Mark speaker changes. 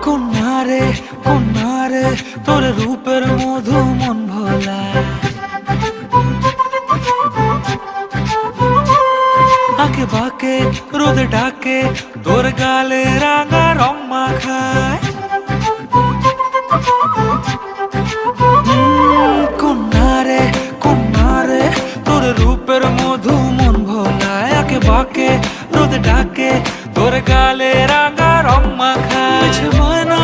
Speaker 1: কন্যারে কন্যারে তোর রূপের মধু মন ভোলা, আঁকে বাঁকে রোদে ডাকে তোর গালে রাঙা রং মাখায়। কন্যারে কন্যারে তোর রূপের মধু মন ভোলায়, আঁকে বাঁকে রোদে ডাকে তোর গালে রাঙা রং মাখায়। ময়না